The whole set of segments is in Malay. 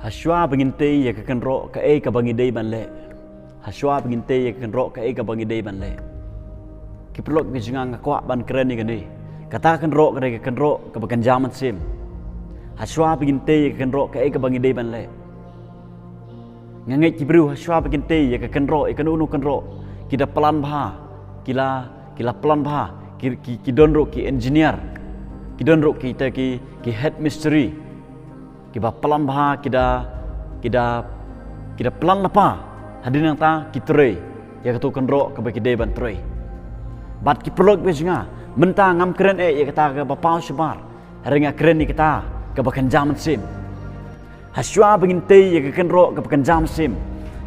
Haswa benginte ya kan ro ka e ka bangi dei ban le. Haswa benginte ya kan ro ka e ka bangi dei ban le. Ki pelok bi jinga ngakwa ban keren ni gani. Kata kan ro ka kan ro ka bakan jaman sim. Haswa benginte ya kan ro ka e ka bangi dei ban le. Ngangai ki bru haswa benginte ya kan ro e kan unu kan ro. Kita pelan bah. Kila pelan bah. Ki don ro ki engineer. Ki don ro ki head mystery. Kita pelan bah kita pelan apa hadin yang ta kitre ya katu kenro ke bagi de ban tre bat ki pelok be jinga menta ngam keren ya kata ke bapau sebar ringa keren ni kita ke bakan jam sim haswa bengin te ya ke kenro ke bakan jam sim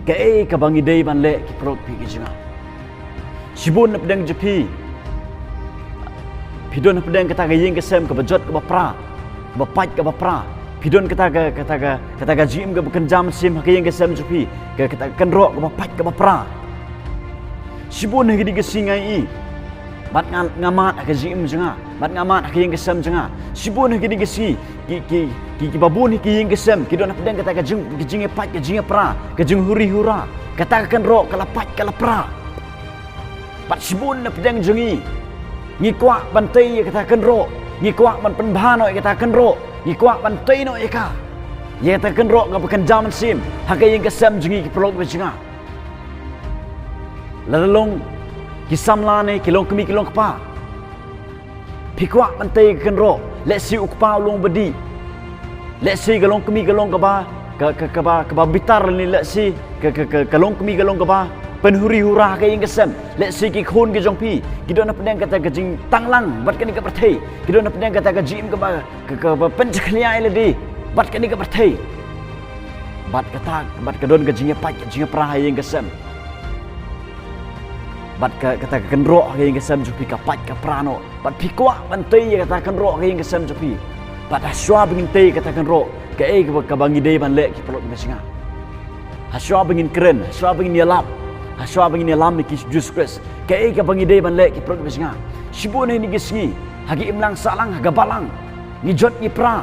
ke ke bangi de ban le ki pelok bi jinga sibun pedang jepi pidon pedang kata ke ying ke sem ke bejot ke bapra bapat ke bapra pidon kata jim ke bukan jam sim hakiyang ke sem jupi ke kata kenro ke bapat ke bapra sibun hagi di singai i bat ngamat ke jim jenga bat ngamat hakiyang ke sem jenga sibun hagi di si ki babun hakiyang ke sem kidon pedang kata ke jing pat ke jing pra ke jing huri hura kata kenro ke lapat ke lapra bat sibun pedang jengi ngikwa bantai kata kenro ngikwa ban penbhano kata kenro ngikwa bantai no eka ye ta kenro ga bukan jaman sim hakai yang kesam jengi ki pelok bechinga lalong kisamlane kilong kemi kilong kpa pikwa bantai kenro let's see ukpa long bedi let's see galong kemi galong kaba ka bitar ni let's see galong kemi galong kaba penhuri hura hakai yang kesam let's see ki khon ki jongpi kidon pedang kata gajing tanglang bat kani ka perthai kidon pedang kata gajim ke penchkhlia ledi bat kani ka perthai bat kadon gajing pat gajing pra haing kesam bat kata kenro haing kesam jupi ka pat ka prano bat pikwa bantai kata kenro haing kesam jupi bat aswa benginte kata kenro ke ka bangi dei ban le ki pelok mesinga aswa bengin keren aswa bengin yalap aswa bangin alam ni kis Jesus Christ ke ka bangi dei ban le ki prog besinga sibun ni gisngi hagi imlang salang haga balang ni jot ni pra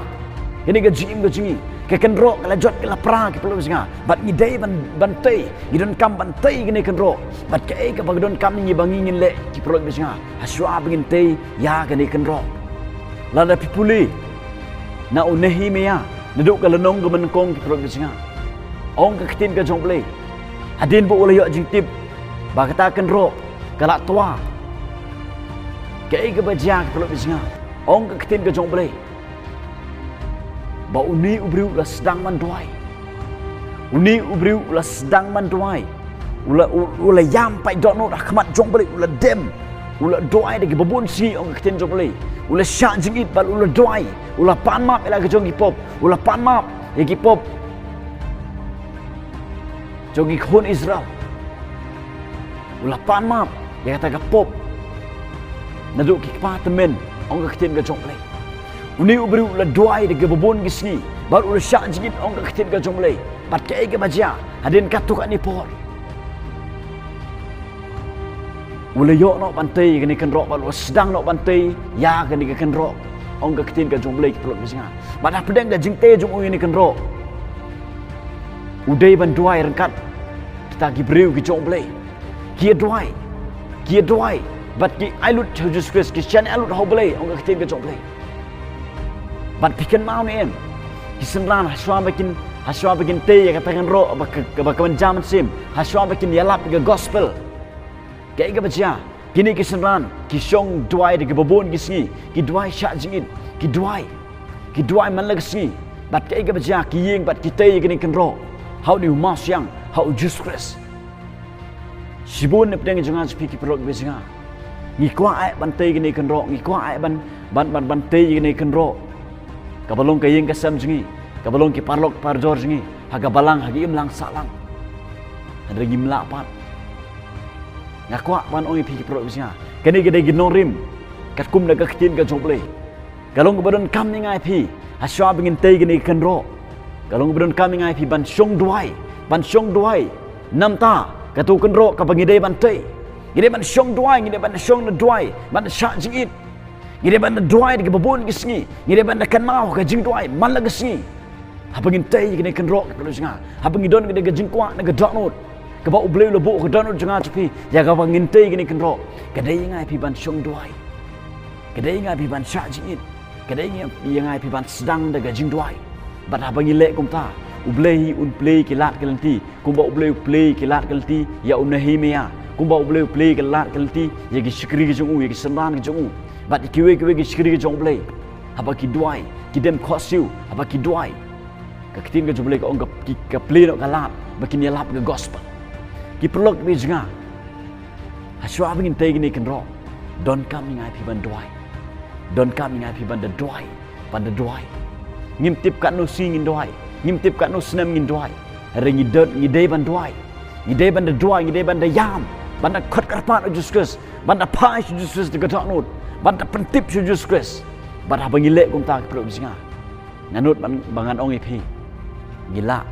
ini ga jim ga jingi ke kenro kala jot kala pra ki prog besinga bat ni dei ban bantai gidon kam bantai gini kenro bat ke ka bagdon kam ni bangi ngin le ki prog besinga aswa bangin tei ya gani kenro lada pipuli na unehi meya neduk kala nong ga menkong ki prog besinga ong ka kitin ka jongple adin bu ulah yok jingtip ba kata kenro kalak tua ke ke bajak peluk bisinga ong ke ketin ke jong boleh ba uni ubriu la sedang manduai uni ubriu la sedang manduai ula yam pai dok no dah kemat jong boleh ula dem ula doai de babun si ong ke ketin jong boleh ula syak jingit bal ula doai ula pan map ela ke jong gipop ula pan map ye gipop jogi khon Israel ulah pan map dia kata gapop naduk ki pa temen ong ka ketin ga jong lei uni ubri ulah doai de babon gisni bar ulah syak jingit ong ka ketin ga jong lei pat ke ga baja adin katuk ani por ulah yok no bantai gani kan rok bal sedang no bantai ya gani kan rok ong ka ketin ga jong lei pelok bisinga badah pedang ga jingte jong ini kan rok udai ban duai rengkat kita gibriu ki jong blai kia duai bat ki ailut Jesus Christ Christian ailut ho blai ong ka tin ka jong blai bat pikan mau ni em kisenran haswa bakin te ya katakan ro ba ka jaman sim haswa bakin yalap ke gospel kai ka baca kini kisenran ki song duai de babon gisni ki duai syak jingit ki duai man lagsi bat kai ka baca ki ying bat kita ye kini kan ro how do you mas yang how Jesus Christ sibun ne pedang jangan speak pelok besinga ngikwa ai bantai gini kan ro ngikwa ai ban bantai gini kan ro kabalong kayeng kasam jingi kabalong ki parlok parjor jingi haga balang hagi imlang salang ada gimla pat ngakwa ban oi pi pelok besinga kani gede ginong rim kat kum daga kitin ka joble galong badon kam ni ngai pi aswa bingin tai gini kan ro galong badon kam ni ngai pi ban song duai namta katu kenro ka bangi dei bantai gide ban song duai gide ban song na duai ban syak jingit gide ban duai de babon gisni gide ban kan mau ka jing duai man la gisni Habangin tay kini kan rock kalau singa. Habangin don kini gajing kuat nak download. Kebau beli lo bu download jangan cepi. Ya habangin tay kini kan rock. Kadai ngai pi ban syong duai. Kadai ngai pi ban syajin. Kadai ngai pi ban sedang dah gajing duai. Bat habangin lek kum ta. Ublei un play kilat kelanti. Kumba ublei play kilat kelanti. Ya unahimia. Kumba ublei play kilat kelanti. Ya ki syukri ki jongu, ya ki sendan ki jongu. Bat kiwe ki syukri ki jong play. Haba ki duai, ki dem khosiu, haba ki duai. Ka kitin ka jumble ka ong ka play no kalat, ba ki nialap ka gospel. Ki prolog bi jinga. Haswa bingin tay gini kan ro. Don kam ngai pi ban duai. Don kam ngai pi ban da duai, ban da duai. Ngim tip kat no sing in duai, ngim tip kat no senam ngin duai. Ring ngi day ban duai. Ngi day ban da duai, ngi day ban da yam. Ban da khot karpat Jesus, ban da pai Jesus de ka download. Ban da pentip Jesus. Bat habang gilek kong tak perlu bisinga. Nanut bangan ong ipi. Gila.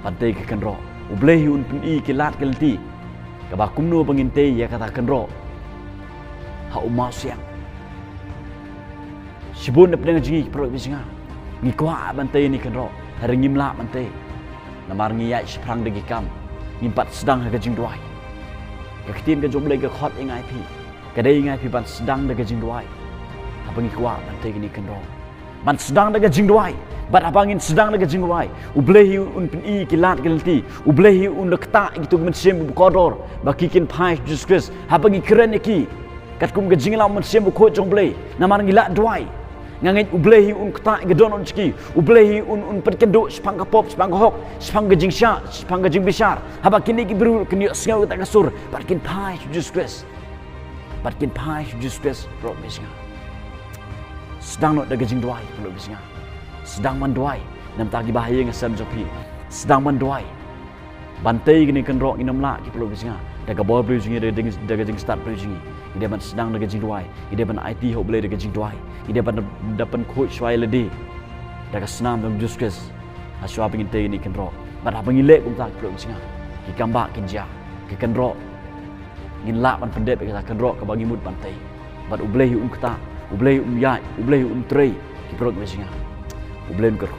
Pantai ke kenro. Ublehi un peni kilat kelti. Kabak kumno banginte ya kata kenro. Ha umau siang. Sibun dap dengan jingi perlu bisinga. Ngikwa bantai ni kenro. Hari ngimla bantai. Namar ngiyai seprang degi kam. Ngimpat sedang ha gajing duai. Kakitin ke jomble ke khot ingai pi. Kadai ingai pi ban sedang da gajing duai. Abangi kuat bantai gini kenro. Ban sedang daga jing duai. Bat abangin sedang daga jing duai. Ublehi un peni kilat kelti. Ublehi un lekta gitu mensiem bu kodor. Bakikin pai Jesus. Abangi keren iki. Kat kum gajing lam mensiem bu ko jongble. Namar ngilat duai. Ngangit ublehi un kta gedon on ciki. Ublehi un perkenduk sepang kapop sepang hok. Sepang gajing syak, sepang gajing besar. Habakin iki beru keniuk sengau tak kasur. Batkin pai Jesus. Batkin pai Jesus. Bro mesnya. Sedang nak dagajing duai perlu bisinga. Sedang manduai nam tagi bahaya ngasam jopi. Sedang manduai. Bantai gini kan rok inam la ki perlu bisinga. Daga bol perlu jingi dagajing start perlu jingi. Ide ban sedang dagajing duai. Ide ban IT hok boleh dagajing duai. Ide ban dapat coach wai ledi. Daga senam dam juskus. Aswa pengin tay gini kan rok. Ban ha pengilek kum tak perlu bisinga. Ki kambak kinja. Ki kan rok. Ngin la ban pendep ka kan rok ka bagi mud bantai. Ban ublehi kata. Ublei yai, ublei trei, ki perut mesinga. Ublei